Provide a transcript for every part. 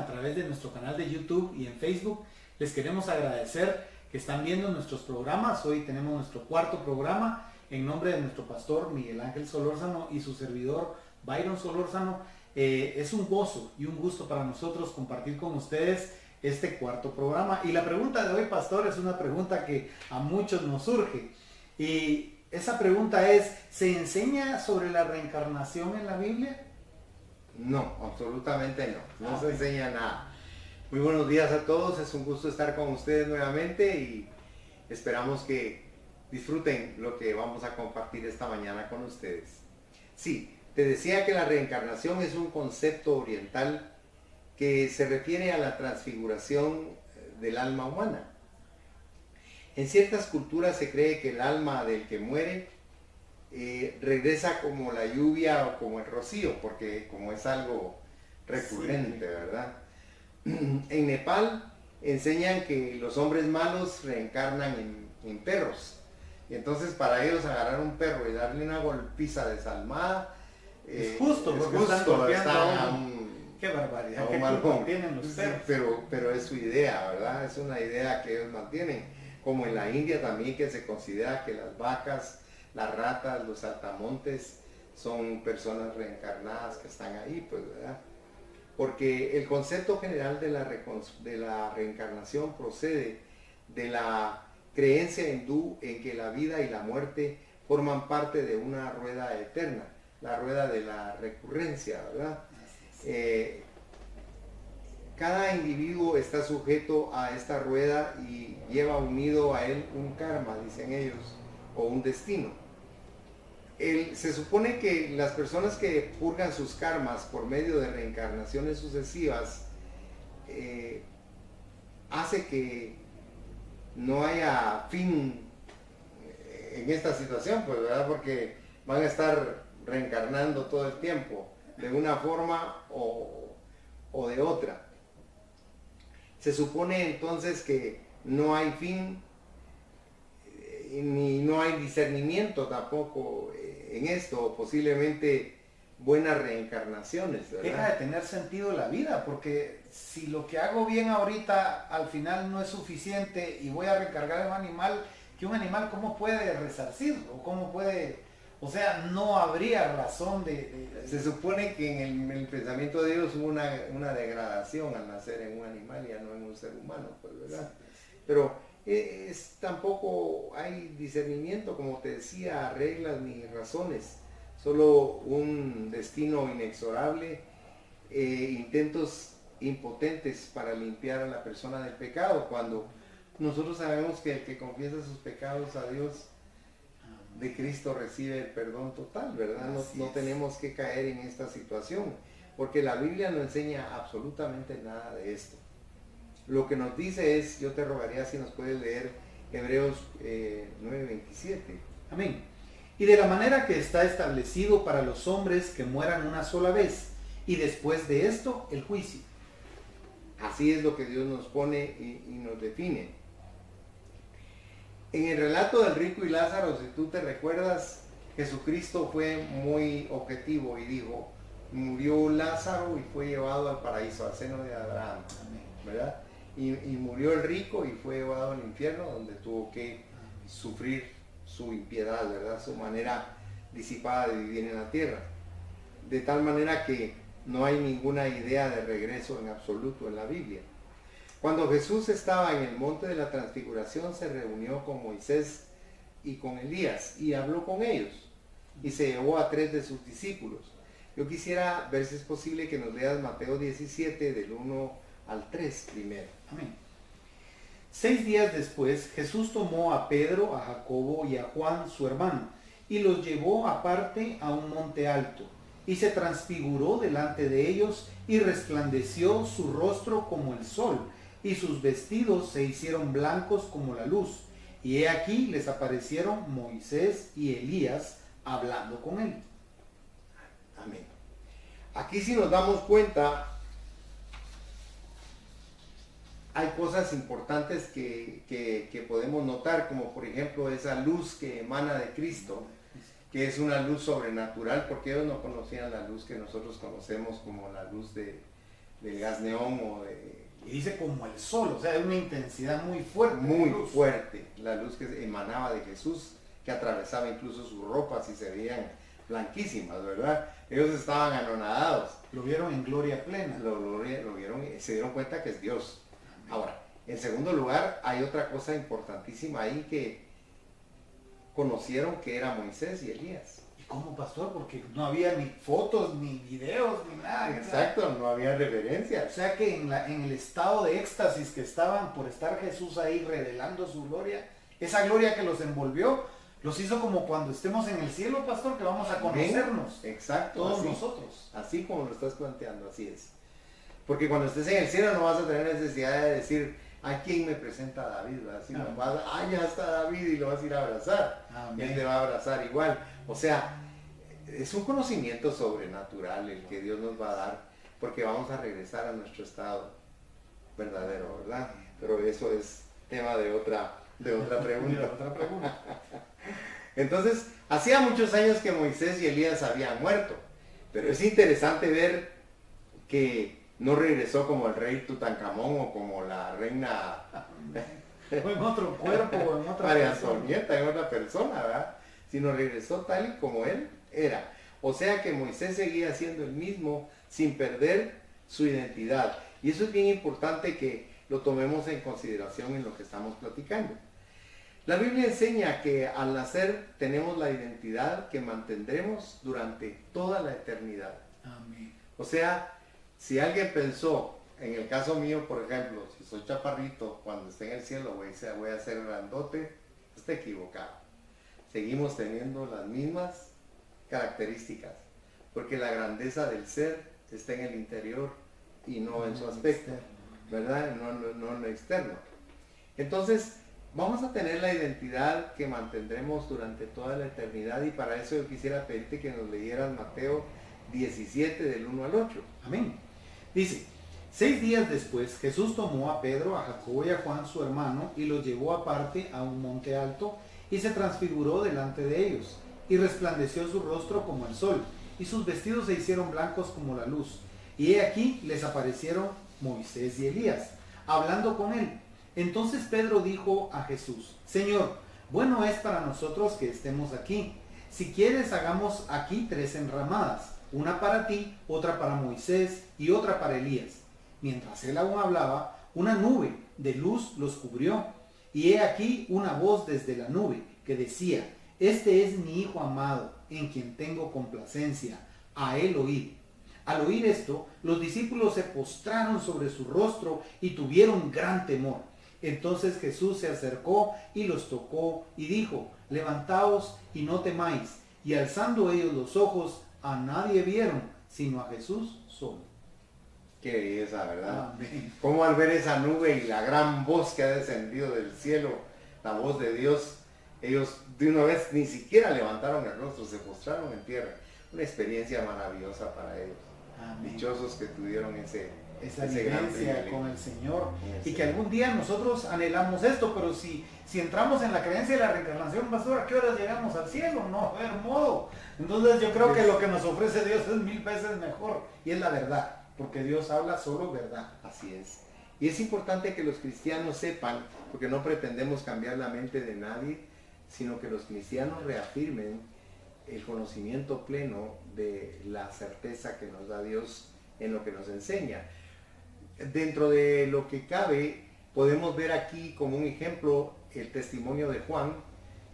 a través de nuestro canal de YouTube y en Facebook. Les queremos agradecer que están viendo nuestros programas. Hoy tenemos nuestro cuarto programa en nombre de nuestro pastor Miguel Ángel Solórzano y su servidor Byron Solórzano. Es un gozo y un gusto para nosotros compartir con ustedes este cuarto programa. Y la pregunta de hoy, pastor, es una pregunta que a muchos nos surge. Y esa pregunta es, ¿se enseña sobre la reencarnación en la Biblia? No, absolutamente no. No se enseña nada. Muy buenos días a todos. Es un gusto estar con ustedes nuevamente y esperamos que disfruten lo que vamos a compartir esta mañana con ustedes. Sí, te decía que la reencarnación es un concepto oriental que se refiere a la transfiguración del alma humana. En ciertas culturas se cree que el alma del que muere regresa como la lluvia o como el rocío, porque como es algo recurrente, sí, ¿verdad? En Nepal enseñan que los hombres malos reencarnan en perros. Y entonces para ellos agarrar un perro y darle una golpiza desalmada es justo, porque están golpeando qué barbaridad, qué culpa tienen los perros. Pero es su idea, ¿verdad? Es una idea que ellos mantienen. Como en la India también, que se considera que las vacas, las ratas, los saltamontes son personas reencarnadas que están ahí, pues, ¿verdad? Porque el concepto general de la reencarnación procede de la creencia hindú en que la vida y la muerte forman parte de una rueda eterna, la rueda de la recurrencia, ¿verdad? Cada individuo está sujeto a esta rueda y lleva unido a él un karma, dicen ellos, o un destino. Se supone que las personas que purgan sus karmas por medio de reencarnaciones sucesivas hace que no haya fin en esta situación, pues, ¿verdad? Porque van a estar reencarnando todo el tiempo, de una forma o de otra. Se supone entonces que no hay fin ni no hay discernimiento tampoco en esto, posiblemente buenas reencarnaciones, ¿verdad? Deja de tener sentido la vida, porque si lo que hago bien ahorita al final no es suficiente y voy a recargar a un animal, que un animal ¿cómo puede resarcirlo? ¿Cómo puede...? O sea, no habría razón de... Se supone que en el pensamiento de Dios hubo una degradación al nacer en un animal y ya no en un ser humano, pues, ¿verdad? Pero tampoco hay discernimiento, como te decía, reglas ni razones, solo un destino inexorable, intentos impotentes para limpiar a la persona del pecado, cuando nosotros sabemos que el que confiesa sus pecados a Dios de Cristo recibe el perdón total, ¿verdad? No tenemos que caer en esta situación, porque la Biblia no enseña absolutamente nada de esto. Lo que nos dice es, yo te rogaría si nos puedes leer Hebreos 9:27. Amén. Y de la manera que está establecido para los hombres que mueran una sola vez, y después de esto, el juicio. Así es lo que Dios nos pone y nos define. En el relato del rico y Lázaro, si tú te recuerdas, Jesucristo fue muy objetivo y dijo, murió Lázaro y fue llevado al paraíso, al seno de Abraham, ¿verdad? Y murió el rico y fue llevado al infierno, donde tuvo que sufrir su impiedad, ¿verdad? Su manera disipada de vivir en la tierra. De tal manera que no hay ninguna idea de regreso en absoluto en la Biblia. Cuando Jesús estaba en el monte de la transfiguración, se reunió con Moisés y con Elías y habló con ellos y se llevó a 3 de sus discípulos. Yo quisiera ver si es posible que nos leas Mateo 17 del 1 al 3 primero. Amén. 6 días después, Jesús tomó a Pedro, a Jacobo y a Juan, su hermano, y los llevó aparte a un monte alto, y se transfiguró delante de ellos, y resplandeció su rostro como el sol, y sus vestidos se hicieron blancos como la luz. Y he aquí les aparecieron Moisés y Elías hablando con él. Amén. Aquí si nos damos cuenta, hay cosas importantes que podemos notar, como por ejemplo esa luz que emana de Cristo, que es una luz sobrenatural, porque ellos no conocían la luz que nosotros conocemos como la luz de del gas neón o de... Y dice como el sol, o sea, es una intensidad muy fuerte. Muy fuerte, la luz que emanaba de Jesús, que atravesaba incluso sus ropas y se veían blanquísimas, ¿verdad? Ellos estaban anonadados. Lo vieron en gloria plena. Lo vieron y se dieron cuenta que es Dios. Ahora, en segundo lugar, hay otra cosa importantísima ahí, que conocieron que era Moisés y Elías. ¿Y cómo, pastor? Porque no había ni fotos, ni videos, ni nada. Exacto, no había O referencias. sea que en el estado de éxtasis que estaban por estar Jesús ahí revelando su gloria, esa gloria que los envolvió, los hizo como cuando estemos en el cielo, pastor, que vamos a conocernos. Exacto. Todos así, nosotros. Así como lo estás planteando, así es. Porque cuando estés en el cielo no vas a tener necesidad de decir, ¿a quién me presenta a David? Así no vas a, ya está David, y lo vas a ir a abrazar. Amén. Él te va a abrazar igual. O sea, es un conocimiento sobrenatural el que Dios nos va a dar, porque vamos a regresar a nuestro estado verdadero, ¿verdad? Pero eso es tema de otra pregunta. Entonces, hacía muchos años que Moisés y Elías habían muerto, pero es interesante ver que no regresó como el rey Tutankamón o como la reina O en otro cuerpo, o en otra María persona. Antonieta, en otra persona, ¿verdad? Sino regresó tal y como él era. O sea que Moisés seguía siendo el mismo sin perder su identidad. Y eso es bien importante que lo tomemos en consideración en lo que estamos platicando. La Biblia enseña que al nacer tenemos la identidad que mantendremos durante toda la eternidad. Amén. O sea, si alguien pensó, en el caso mío, por ejemplo, si soy chaparrito, cuando esté en el cielo voy a ser grandote, está equivocado. Seguimos teniendo las mismas características, porque la grandeza del ser está en el interior y no en su aspecto, ¿verdad? No en lo externo. Entonces, vamos a tener la identidad que mantendremos durante toda la eternidad, y para eso yo quisiera pedirte que nos leyeras Mateo 17 del 1 al 8. Amén. Dice, 6 días después Jesús tomó a Pedro, a Jacobo y a Juan su hermano y los llevó aparte a un monte alto y se transfiguró delante de ellos, y resplandeció su rostro como el sol, y sus vestidos se hicieron blancos como la luz. Y he aquí les aparecieron Moisés y Elías, hablando con él. Entonces Pedro dijo a Jesús, Señor, bueno es para nosotros que estemos aquí. Si quieres, hagamos aquí 3 enramadas, una para ti, otra para Moisés y otra para Elías. Mientras él aún hablaba, una nube de luz los cubrió. Y he aquí una voz desde la nube que decía, este es mi Hijo amado, en quien tengo complacencia, a él oíd. Al oír esto, los discípulos se postraron sobre su rostro y tuvieron gran temor. Entonces Jesús se acercó y los tocó y dijo, levantaos y no temáis. Y alzando ellos los ojos, a nadie vieron, sino a Jesús solo. Qué belleza, ¿verdad? Amén. Como al ver esa nube y la gran voz que ha descendido del cielo, la voz de Dios, ellos de una vez ni siquiera levantaron el rostro, se postraron en tierra. Una experiencia maravillosa para ellos. Amén. Dichosos que tuvieron Esa ese gran vivencia privilegio. con el Señor. Sí. Y que algún día nosotros anhelamos esto, pero si entramos en la creencia de la reencarnación, pastor, ¿a qué horas llegamos al cielo? No va a haber modo. Entonces yo creo que lo que nos ofrece Dios es 1000 veces mejor. Y es la verdad, porque Dios habla solo verdad. Así es. Y es importante que los cristianos sepan, porque no pretendemos cambiar la mente de nadie, sino que los cristianos reafirmen el conocimiento pleno de la certeza que nos da Dios en lo que nos enseña. Dentro de lo que cabe, podemos ver aquí como un ejemplo el testimonio de Juan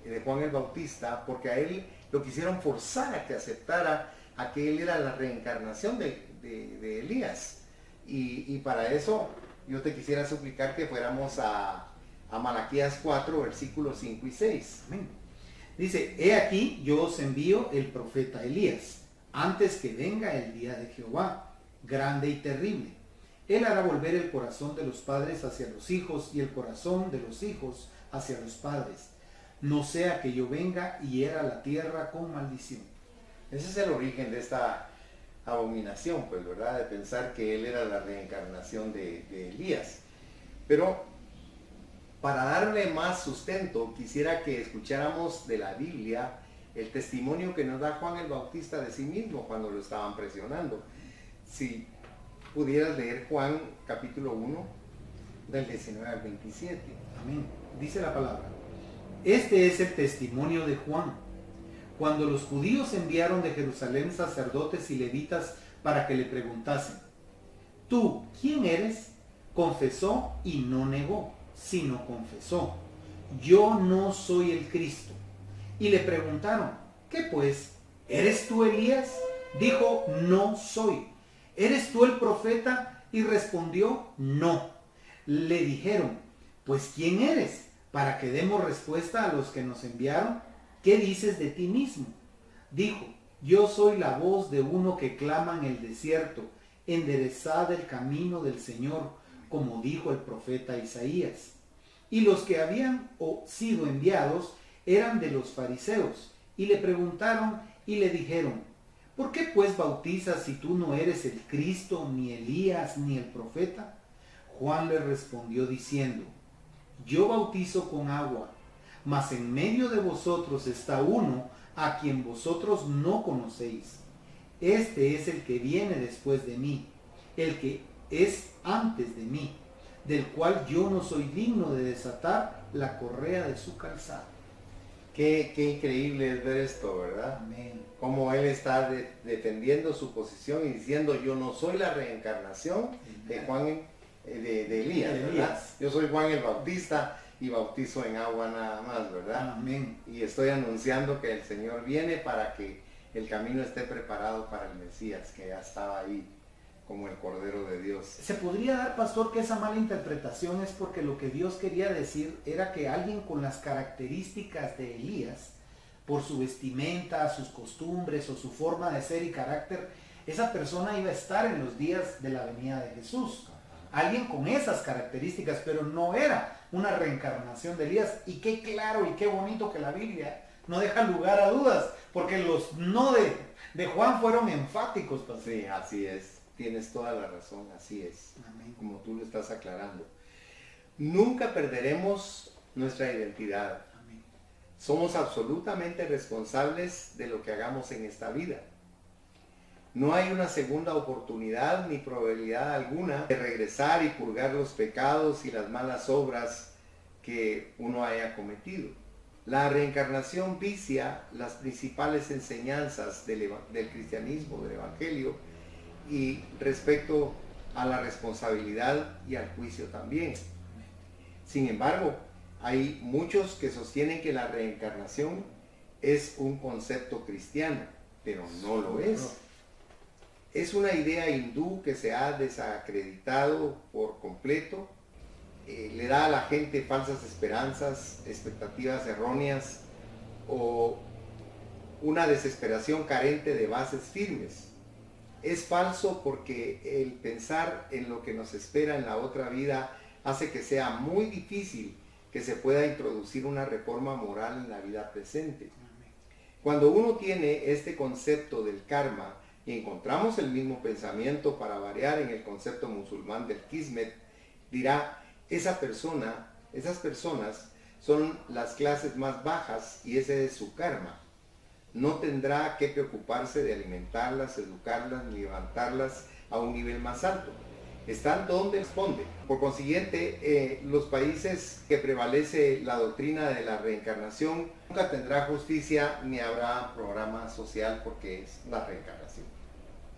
el Bautista, porque a él lo quisieron forzar a que aceptara a que él era la reencarnación de Elías. Y para eso yo te quisiera suplicar que fuéramos a Malaquías 4, versículos 5 y 6. Amén. Dice, he aquí yo os envío el profeta Elías, antes que venga el día de Jehová, grande y terrible. Él hará volver el corazón de los padres hacia los hijos y el corazón de los hijos hacia los padres. No sea que yo venga y hiera la tierra con maldición. Ese es el origen de esta abominación, pues, ¿verdad? De pensar que él era la reencarnación de Elías. Pero para darle más sustento, quisiera que escucháramos de la Biblia el testimonio que nos da Juan el Bautista de sí mismo cuando lo estaban presionando. Si pudieras leer Juan capítulo 1, del 19 al 27. Amén. Dice la palabra: este es el testimonio de Juan. Cuando los judíos enviaron de Jerusalén sacerdotes y levitas para que le preguntasen: ¿tú quién eres? Confesó y no negó, sino confesó: yo no soy el Cristo. Y le preguntaron: ¿qué pues? ¿Eres tú Elías? Dijo: no soy. ¿Eres tú el profeta? Y respondió: no. Le dijeron: pues ¿quién eres? Para que demos respuesta a los que nos enviaron. ¿Qué dices de ti mismo? Dijo: yo soy la voz de uno que clama en el desierto: enderezad el camino del Señor, como dijo el profeta Isaías. Y los que habían sido enviados eran de los fariseos, y le preguntaron y le dijeron: ¿por qué pues bautizas si tú no eres el Cristo, ni Elías, ni el profeta? Juan le respondió diciendo: yo bautizo con agua, mas en medio de vosotros está uno a quien vosotros no conocéis. Este es el que viene después de mí, el que es antes de mí, del cual yo no soy digno de desatar la correa de su calzado. Qué increíble es ver esto, ¿verdad? Amén. Como él está defendiendo su posición y diciendo: yo no soy la reencarnación de Juan, de Elías, ¿verdad? Yo soy Juan el Bautista y bautizo en agua nada más, ¿verdad? Amén. Y estoy anunciando que el Señor viene para que el camino esté preparado para el Mesías, que ya estaba ahí como el Cordero de Dios. Se podría dar, pastor, que esa mala interpretación es porque lo que Dios quería decir era que alguien con las características de Elías, por su vestimenta, sus costumbres o su forma de ser y carácter, esa persona iba a estar en los días de la venida de Jesús. Alguien con esas características, pero no era una reencarnación de Elías. Y qué claro y qué bonito que la Biblia no deja lugar a dudas, porque los no de Juan fueron enfáticos, pastor. Sí, así es. Tienes toda la razón, así es. Amén. Como tú lo estás aclarando. Nunca perderemos nuestra identidad. Amén. Somos absolutamente responsables de lo que hagamos en esta vida. No hay una segunda oportunidad ni probabilidad alguna de regresar y purgar los pecados y las malas obras que uno haya cometido. La reencarnación vicia las principales enseñanzas del cristianismo, del evangelio, y respecto a la responsabilidad y al juicio también. Sin embargo, hay muchos que sostienen que la reencarnación es un concepto cristiano, pero no lo es. Es una idea hindú que se ha desacreditado por completo, le da a la gente falsas esperanzas, expectativas erróneas o una desesperación carente de bases firmes. Es falso porque el pensar en lo que nos espera en la otra vida hace que sea muy difícil que se pueda introducir una reforma moral en la vida presente. Cuando uno tiene este concepto del karma y encontramos el mismo pensamiento para variar en el concepto musulmán del Kismet, dirá: esas personas son las clases más bajas y ese es su karma. No tendrá que preocuparse de alimentarlas, educarlas, ni levantarlas a un nivel más alto. Están donde responde. Por consiguiente, los países que prevalece la doctrina de la reencarnación nunca tendrá justicia ni habrá programa social porque es la reencarnación.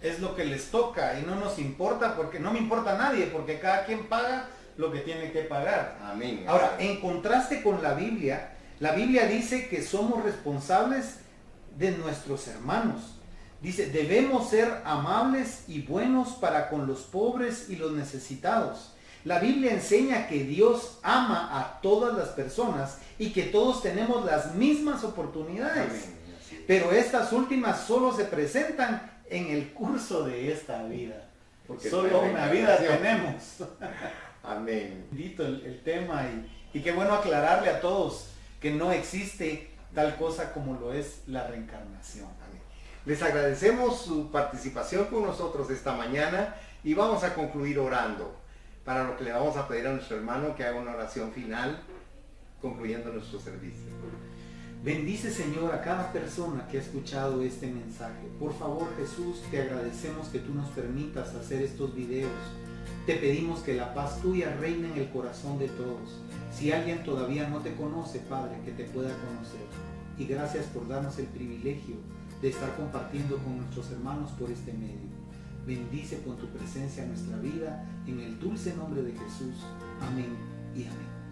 Es lo que les toca y no nos importa, porque no me importa a nadie, porque cada quien paga lo que tiene que pagar. Amén. Ahora, en contraste con la Biblia dice que somos responsables de nuestros hermanos. Dice: debemos ser amables y buenos para con los pobres y los necesitados. La Biblia enseña que Dios ama a todas las personas y que todos tenemos las mismas oportunidades. Amén. Pero estas últimas solo se presentan en el curso de esta vida. Porque solo una vida tenemos. Amén. Bendito el tema y qué bueno aclararle a todos que no existe tal cosa como lo es la reencarnación. Amén. Les agradecemos su participación con nosotros esta mañana y vamos a concluir orando, para lo que le vamos a pedir a nuestro hermano que haga una oración final concluyendo nuestro servicio. Bendice, Señor, a cada persona que ha escuchado este mensaje. Por favor, Jesús, te agradecemos que tú nos permitas hacer estos videos. Te pedimos que la paz tuya reine en el corazón de todos. Si alguien todavía no te conoce, Padre, que te pueda conocer. Y gracias por darnos el privilegio de estar compartiendo con nuestros hermanos por este medio. Bendice con tu presencia nuestra vida, en el dulce nombre de Jesús. Amén y amén.